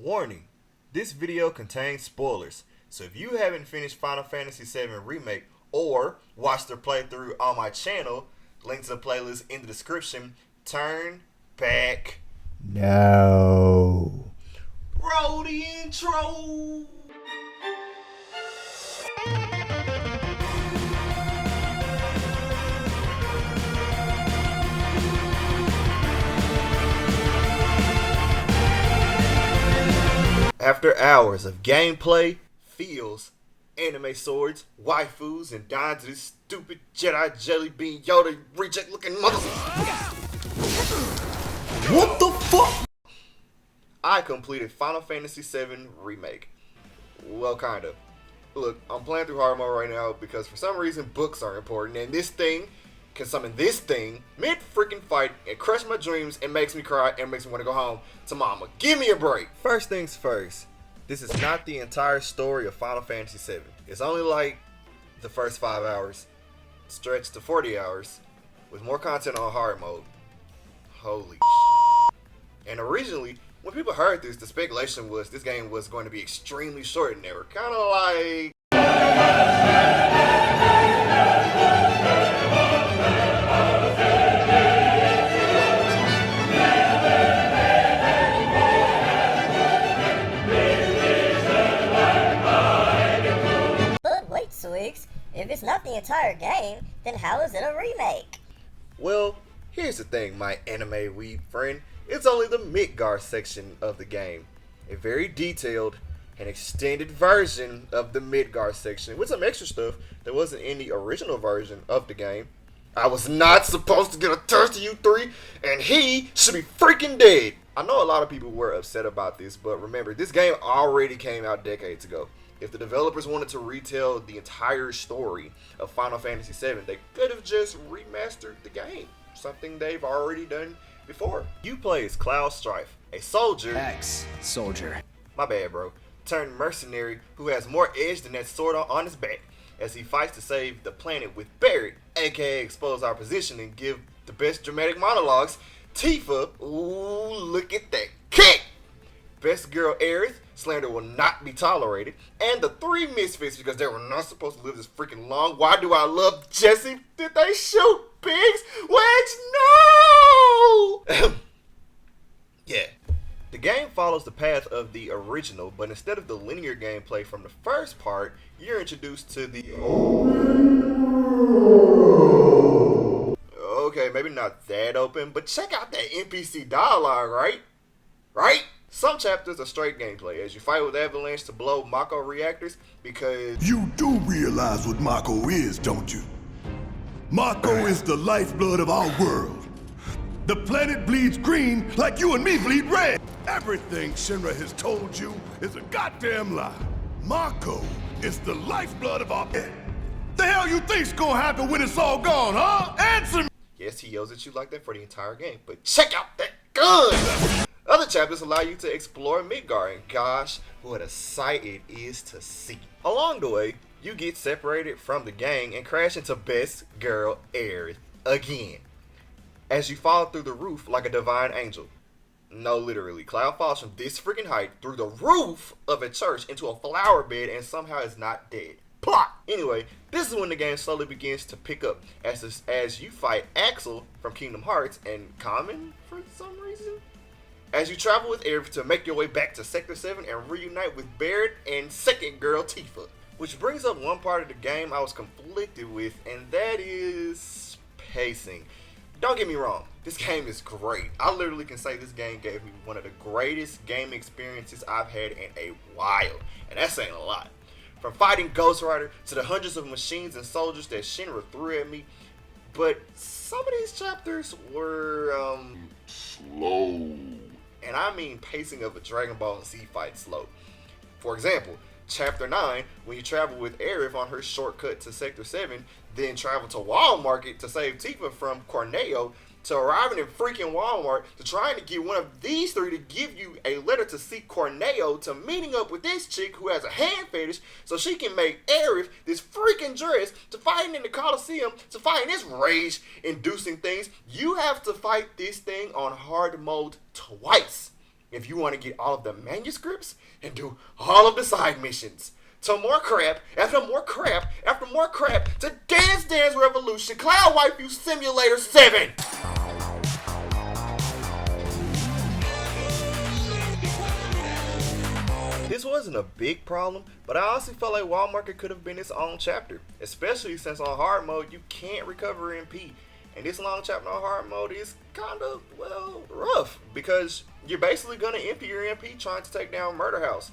Warning, this video contains spoilers, so if you haven't finished Final Fantasy VII Remake or watched the playthrough on my channel, link to the playlist in the description, turn back now. Roll the intro! After hours of gameplay, feels, anime swords, waifus, and dying to this stupid Jedi jelly bean Yoda reject looking mother. What the fuck? I completed Final Fantasy VII Remake. Well, kind of. Look, I'm playing through hard mode right now because for some reason books are important, and this thing can summon this thing mid freaking fight and crush my dreams and makes me cry and makes me want to go home to mama. Give me a break. First things first, this is not the entire story of Final Fantasy VII. It's only like the first 5 hours, stretched to 40 hours, with more content on hard mode. Holy And originally, when people heard this, the speculation was this game was going to be extremely short, and they were kind of like, if it's not the entire game, then how is it a remake? well, here's the thing, my anime weeb friend. It's only the Midgar section of the game. A very detailed and extended version of the Midgar section with some extra stuff that wasn't in the original version of the game. I was not supposed to get attached to you three, and he should be freaking dead. I know a lot of people were upset about this, but remember, this game already came out decades ago. If the developers wanted to retell the entire story of Final Fantasy VII, they could have just remastered the game, something they've already done before. You play as Cloud Strife, a soldier, ex-soldier, my bad bro, turned mercenary who has more edge than that sword on his back as he fights to save the planet with Barret, aka expose our position and give the best dramatic monologues. Tifa, ooh, look at that kick! Best girl Aerith, slander will not be tolerated, and the three misfits because they were not supposed to live this freaking long. Why do I love Jesse? Did they shoot pigs? Which no! Yeah. The game follows the path of the original, but instead of the linear gameplay from the first part, you're introduced to the okay, maybe not that open, but check out that NPC dialogue, right? Right? Some chapters are straight gameplay as you fight with Avalanche to blow Mako reactors because you do realize what Mako is, don't you? Mako is the lifeblood of our world. The planet bleeds green like you and me bleed red. Everything Shinra has told you is a goddamn lie. Mako is the lifeblood of our planet. The hell you think's gonna happen when it's all gone, huh? Answer me! Yes, he yells at you like that for the entire game, but check out that gun! Other chapters allow you to explore Midgar, and gosh, what a sight it is to see. Along the way, you get separated from the gang and crash into best girl Aerith again, as you fall through the roof like a divine angel. No, literally, Cloud falls from this freaking height through the roof of a church into a flower bed and somehow is not dead. Plot! Anyway, this is when the game slowly begins to pick up as you fight Axel from Kingdom Hearts and Common for some reason. As you travel with Aerith to make your way back to Sector 7 and reunite with Barret and second girl Tifa. Which brings up one part of the game I was conflicted with, and that is pacing. Don't get me wrong, this game is great. I literally can say this game gave me one of the greatest game experiences I've had in a while, and that's saying a lot. From fighting Ghost Rider to the hundreds of machines and soldiers that Shinra threw at me, but some of these chapters were slow. And I mean pacing of a Dragon Ball Z fight slow. For example, Chapter 9, when you travel with Aerith on her shortcut to Sector 7, then travel to Walmart to save Tifa from Corneo, to arriving in freaking Walmart, to trying to get one of these three to give you a letter to seek Corneo, to meeting up with this chick who has a hand fetish so she can make Aerith this freaking dress, to fighting in the Coliseum, to fighting this rage-inducing things. You have to fight this thing on hard mode twice. if you want to get all of the manuscripts and do all of the side missions. To more crap, after more crap, after more crap, to Dance Dance Revolution, Cloud Waifu Simulator 7! This wasn't a big problem, but I honestly felt like Walmart could have been its own chapter, especially since on hard mode you can't recover MP, and this long chapter on hard mode is kind of, well, rough, because you're basically going to empty your MP trying to take down Murder House.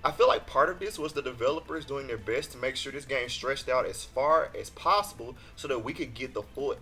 I feel like part of this was the developers doing their best to make sure this game stretched out as far as possible so that we could get the full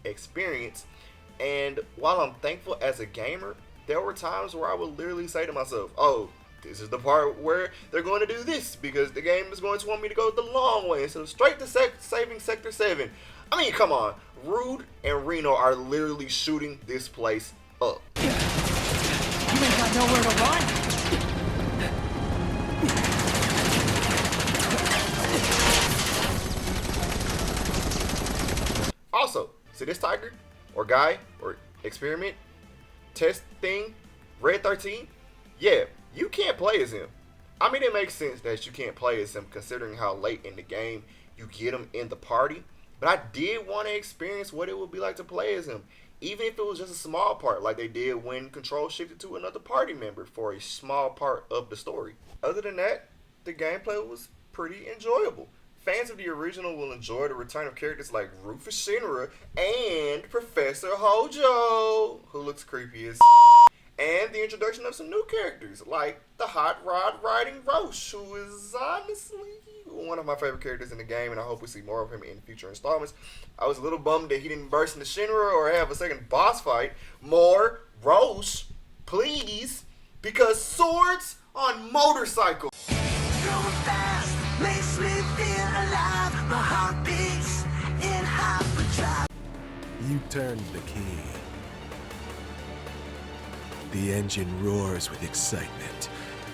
experience. And while I'm thankful as a gamer, there were times where I would literally say to myself, oh, this is the part where they're going to do this because the game is going to want me to go the long way instead of straight to saving Sector 7. I mean, come on. Rude and Reno are literally shooting this place up. You ain't got nowhere to run. Also, see this tiger, or guy, or experiment, test thing, Red 13? Yeah, you can't play as him. I mean, it makes sense that you can't play as him considering how late in the game you get him in the party. But I did want to experience what it would be like to play as him, even if it was just a small part like they did when control shifted to another party member for a small part of the story. Other than that, the gameplay was pretty enjoyable. Fans of the original will enjoy the return of characters like Rufus Shinra and Professor Hojo, who looks creepy as and the introduction of some new characters like the hot rod riding Roche, who is honestly one of my favorite characters in the game, and I hope we see more of him in future installments. I was a little bummed that he didn't burst into Shinra or have a second boss fight. More Roche, please, because swords on motorcycles. Going fast makes me feel alive. My heart beats in hyperdrive. You turned the key. The engine roars with excitement.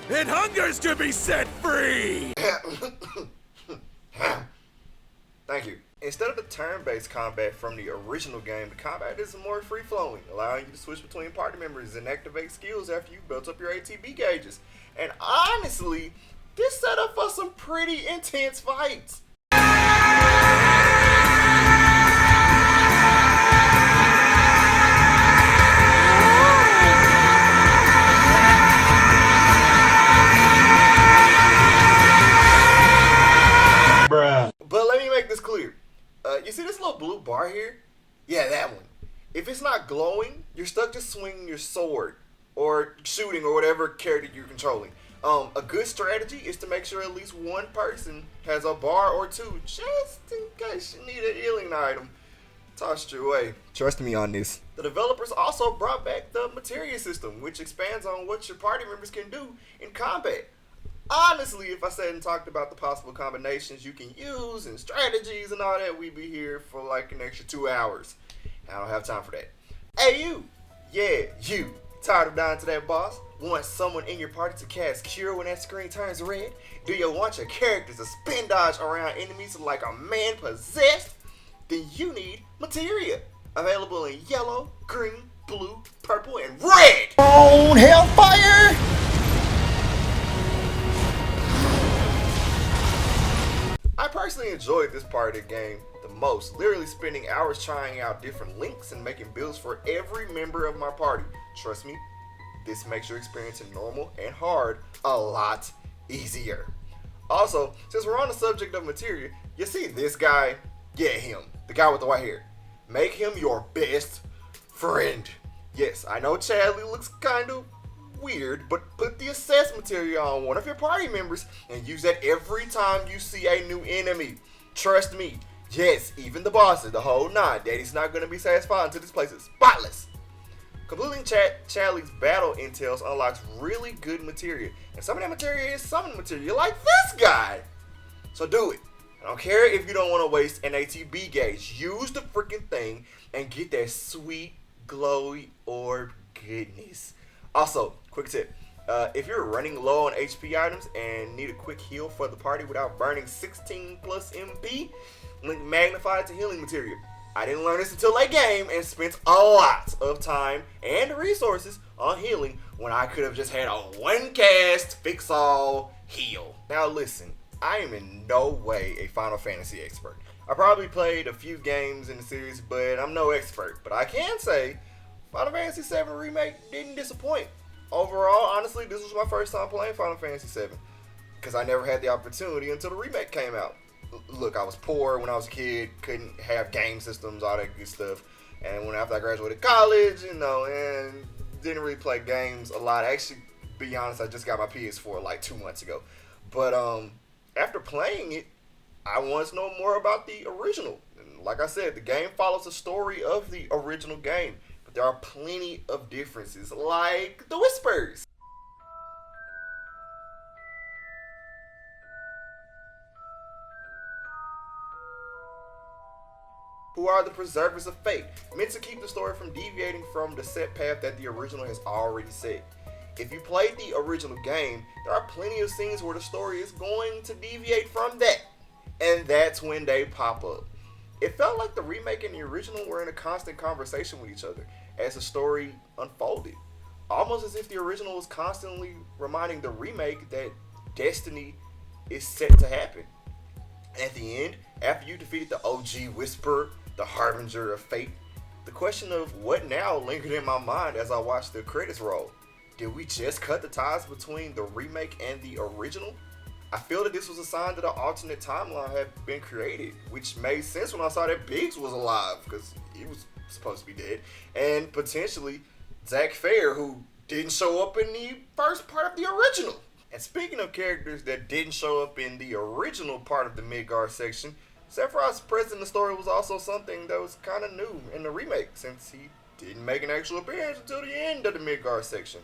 It hungers to be set free! Thank you. Instead of the turn-based combat from the original game, the combat is more free-flowing, allowing you to switch between party members and activate skills after you've built up your ATB gauges. And honestly, this set up for some pretty intense fights. But let me make this clear. You see this little blue bar here? Yeah, that one. If it's not glowing, you're stuck just swinging your sword or shooting or whatever character you're controlling. A good strategy is to make sure at least one person has a bar or two just in case you need a healing item tossed your way. Trust me on this. The developers also brought back the materia system, which expands on what your party members can do in combat. Honestly, if I sat and talked about the possible combinations you can use and strategies and all that, we'd be here for like an extra 2 hours. I don't have time for that. Hey you! Yeah, you! Tired of dying to that boss? Want someone in your party to cast Cure when that screen turns red? Do you want your characters to spin dodge around enemies like a man possessed? Then you need Materia. Available in yellow, green, blue, purple, and red! On Hellfire! I personally enjoyed this part of the game the most, literally spending hours trying out different links and making builds for every member of my party. Trust me, this makes your experience in normal and hard a lot easier. Also, since we're on the subject of materia, you see this guy? Yeah, him. The guy with the white hair. Make him your best friend. Yes, I know Chadley looks kind of weird, but put the assess material on one of your party members and use that every time you see a new enemy. Trust me, yes, even the bosses, the whole nine, Daddy's not going to be satisfied until this place is spotless. Completing Chadley's battle intels unlocks really good materia, and some of that materia is summon materia like this guy. So do it. I don't care if you don't want to waste an ATB gauge. Use the freaking thing and get that sweet, glowy orb goodness. Also, quick tip. If you're running low on HP items and need a quick heal for the party without burning 16 plus MP, link magnified to healing material. I didn't learn this until late game and spent a lot of time and resources on healing when I could have just had a one cast fix all heal. Now listen, I am in no way a Final Fantasy expert. I probably played a few games in the series, but I'm no expert. But I can say Final Fantasy VII Remake didn't disappoint. Overall, honestly, this was my first time playing Final Fantasy VII because I never had the opportunity until the remake came out. Look, I was poor when I was a kid, couldn't have game systems, all that good stuff. And when after I graduated college, and didn't really play games a lot. Actually, be honest, I just got my PS4 like 2 months ago. But after playing it, I want to know more about the original. And like I said, the game follows the story of the original game, but there are plenty of differences, like the whispers. Who are the preservers of fate, meant to keep the story from deviating from the set path that the original has already set. If you played the original game, there are plenty of scenes where the story is going to deviate from that. And that's when they pop up. It felt like the remake and the original were in a constant conversation with each other as the story unfolded. Almost as if the original was constantly reminding the remake that destiny is set to happen. At the end, after you defeated the OG Whisperer, the Harbinger of Fate, the question of what now lingered in my mind as I watched the credits roll. Did we just cut the ties between the remake and the original? I feel that this was a sign that an alternate timeline had been created, which made sense when I saw that Biggs was alive, because he was supposed to be dead, and potentially Zack Fair, who didn't show up in the first part of the original. And speaking of characters that didn't show up in the original part of the Midgar section, Sephiroth's presence in the story was also something that was kind of new in the remake, since he didn't make an actual appearance until the end of the Midgar section.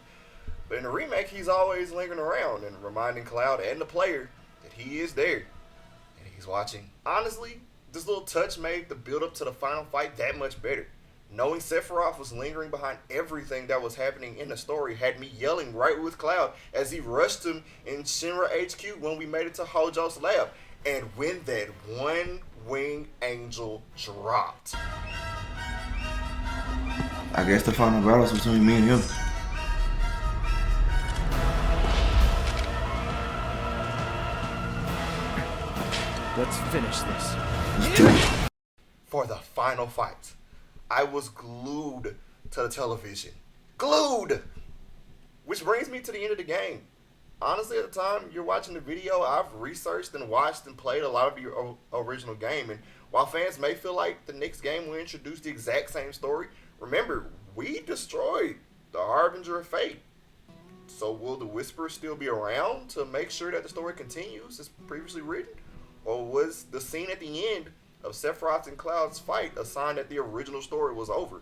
But in the remake, he's always lingering around and reminding Cloud and the player that he is there and he's watching. Honestly, this little touch made the build up to the final fight that much better. Knowing Sephiroth was lingering behind everything that was happening in the story had me yelling right with Cloud as he rushed him in Shinra HQ when we made it to Hojo's lab. And when that one wing angel dropped. I guess the final battle's between me and him. Let's finish this. For the final fight, I was glued to the television. Glued! Which brings me to the end of the game. Honestly, at the time you're watching the video, I've researched and watched and played a lot of the original game. And while fans may feel like the next game will introduce the exact same story, remember, we destroyed the Harbinger of Fate. So will the Whisperer still be around to make sure that the story continues as previously written? Or was the scene at the end of Sephiroth and Cloud's fight a sign that the original story was over,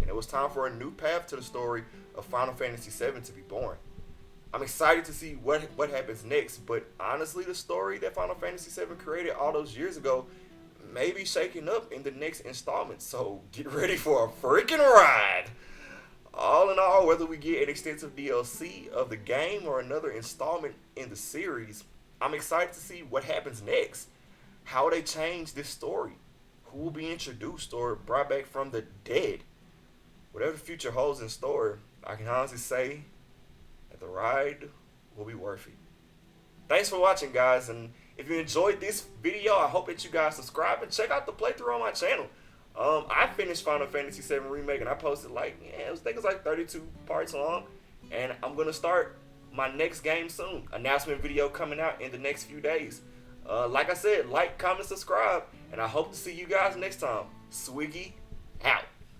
and it was time for a new path to the story of Final Fantasy VII to be born? I'm excited to see what happens next, but honestly, the story that Final Fantasy VII created all those years ago may be shaking up in the next installment, so get ready for a freaking ride! All in all, whether we get an extensive DLC of the game or another installment in the series, I'm excited to see what happens next. How they change this story. Who will be introduced or brought back from the dead. Whatever the future holds in store, I can honestly say that the ride will be worth it. Thanks for watching, guys, and if you enjoyed this video, I hope that you guys subscribe and check out the playthrough on my channel. I finished Final Fantasy VII Remake and I posted I think it was like 32 parts long, and I'm gonna start my next game soon. Announcement video coming out in the next few days. Like I said, like, comment, subscribe, and I hope to see you guys next time. Swiggy out.